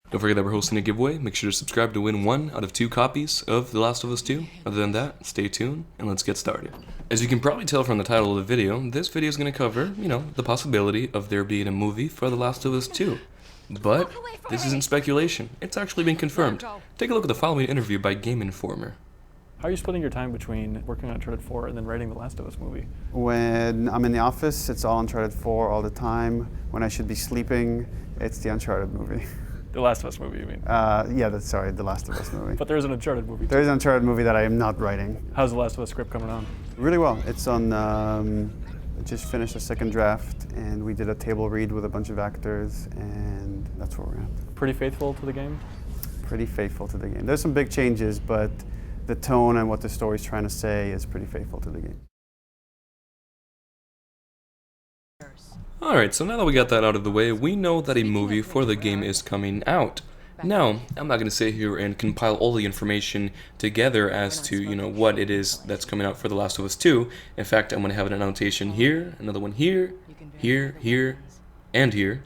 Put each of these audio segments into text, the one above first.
Don't forget that we're hosting a giveaway. Make sure to subscribe to win 1 out of 2 copies of The Last of Us 2. Other than that, stay tuned and let's get started. As you can probably tell from the title of the video, this video is going to cover, the possibility of there being a movie for The Last of Us 2. But this isn't speculation. It's actually been confirmed. Take a look at the following interview by Game Informer. How are you splitting your time between working on Uncharted 4 and then writing The Last of Us movie? When I'm in the office, it's all Uncharted 4 all the time. When I should be sleeping, it's the Uncharted movie. The Last of Us movie, you mean? Sorry, the Last of Us movie. But there is an Uncharted movie too. There is an Uncharted movie that I am not writing. How's The Last of Us script coming on? Really well. It's on, I just finished a second draft, and we did a table read with a bunch of actors, and that's where we're at. Pretty faithful to the game? Pretty faithful to the game. There's some big changes, but the tone and what the story's trying to say is pretty faithful to the game. Alright, so now that we got that out of the way, we know that a movie for the game is coming out. Now, I'm not going to sit here and compile all the information together as to, what it is that's coming out for The Last of Us 2. In fact, I'm going to have an annotation here, another one here, here, and here.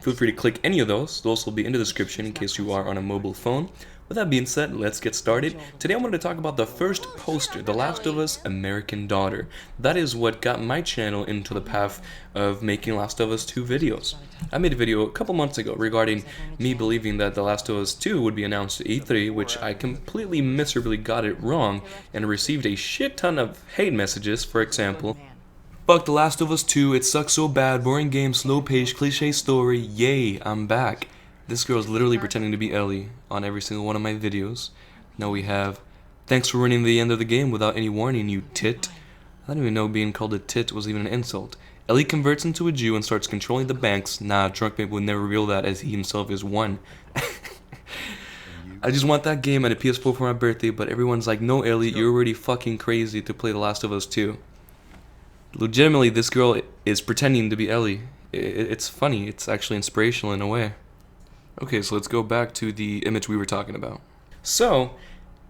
Feel free to click any of those. Those will be in the description in case you are on a mobile phone. With that being said, let's get started. Today I wanted to talk about the first poster, The Last of Us American Daughter. That is what got my channel into the path of making Last of Us 2 videos. I made a video a couple months ago regarding me believing that The Last of Us 2 would be announced at E3, which I completely miserably got it wrong and received a shit ton of hate messages. For example, "Fuck The Last of Us 2, it sucks so bad, boring game, slow pace, cliche story, yay, I'm back." This girl's literally pretending to be Ellie on every single one of my videos. Now we have, "Thanks for ruining the end of the game without any warning, you tit." I didn't even know being called a tit was even an insult. Ellie converts into a Jew and starts controlling the banks. Nah, Druckmann would never reveal that as he himself is one. I just want that game and a PS4 for my birthday, but everyone's like, "No, Ellie, you're already fucking crazy to play The Last of Us 2. Legitimately, this girl is pretending to be Ellie. It's funny. It's actually inspirational in a way. Okay, so let's go back to the image we were talking about. So,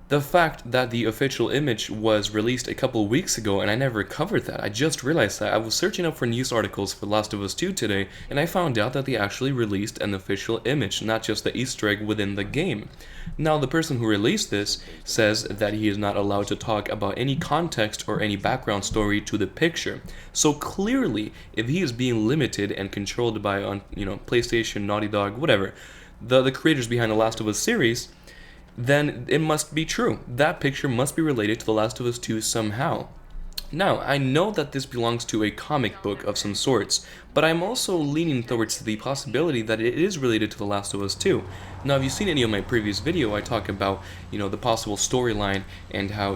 the fact that the official image was released a couple weeks ago and I never covered that, I just realized that. I was searching up for news articles for Last of Us 2 today and I found out that they actually released an official image, not just the Easter egg within the game. Now, the person who released this says that he is not allowed to talk about any context or any background story to the picture. So clearly, if he is being limited and controlled by, PlayStation, Naughty Dog, whatever, the creators behind the Last of Us series, then it must be true. That picture must be related to The Last of Us 2 somehow. Now, I know that this belongs to a comic book of some sorts, but I'm also leaning towards the possibility that it is related to The Last of Us 2. Now, if you've seen any of my previous video, I talk about, the possible storyline and how,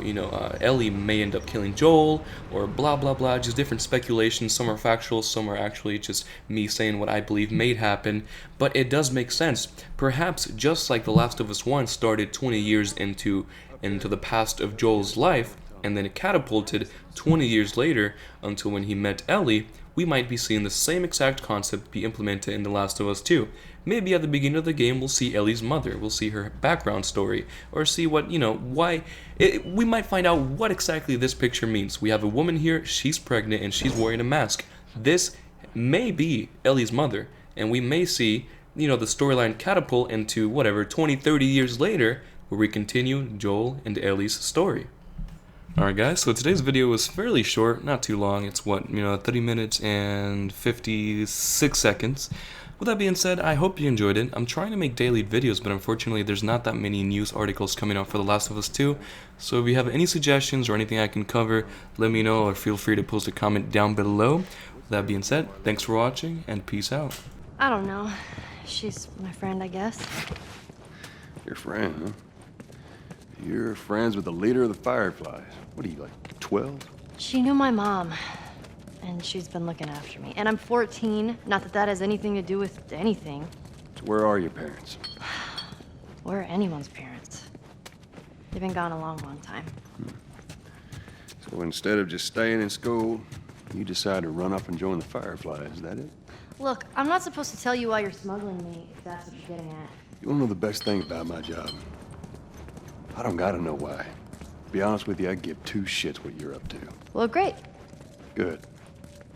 Ellie may end up killing Joel, or blah blah blah, just different speculations. Some are factual, some are actually just me saying what I believe may happen, but it does make sense. Perhaps just like The Last of Us 1 started 20 years into the past of Joel's life, and then it catapulted 20 years later until when he met Ellie, we might be seeing the same exact concept be implemented in The Last of Us 2. Maybe at the beginning of the game we'll see Ellie's mother, we'll see her background story, or see what, we might find out what exactly this picture means. We have a woman here, she's pregnant, and she's wearing a mask. This may be Ellie's mother, and we may see, the storyline catapult into, 20, 30 years later, where we continue Joel and Ellie's story. Alright guys, so today's video was fairly short, not too long. It's 30 minutes and 56 seconds. With that being said, I hope you enjoyed it. I'm trying to make daily videos, but unfortunately there's not that many news articles coming out for The Last of Us 2. So if you have any suggestions or anything I can cover, let me know, or feel free to post a comment down below. With that being said, thanks for watching and peace out. I don't know. She's my friend, I guess. Your friend, huh? You're friends with the leader of the Fireflies. What are you, like 12? She knew my mom, and she's been looking after me. And I'm 14. Not that that has anything to do with anything. So where are your parents? Where are anyone's parents? They've been gone a long, long time. So instead of just staying in school, you decide to run up and join the Fireflies, is that it? Look, I'm not supposed to tell you why you're smuggling me, if that's what you're getting at. You wanna know the best thing about my job? I don't gotta know why. To be honest with you, I give two shits what you're up to. Well, great. Good.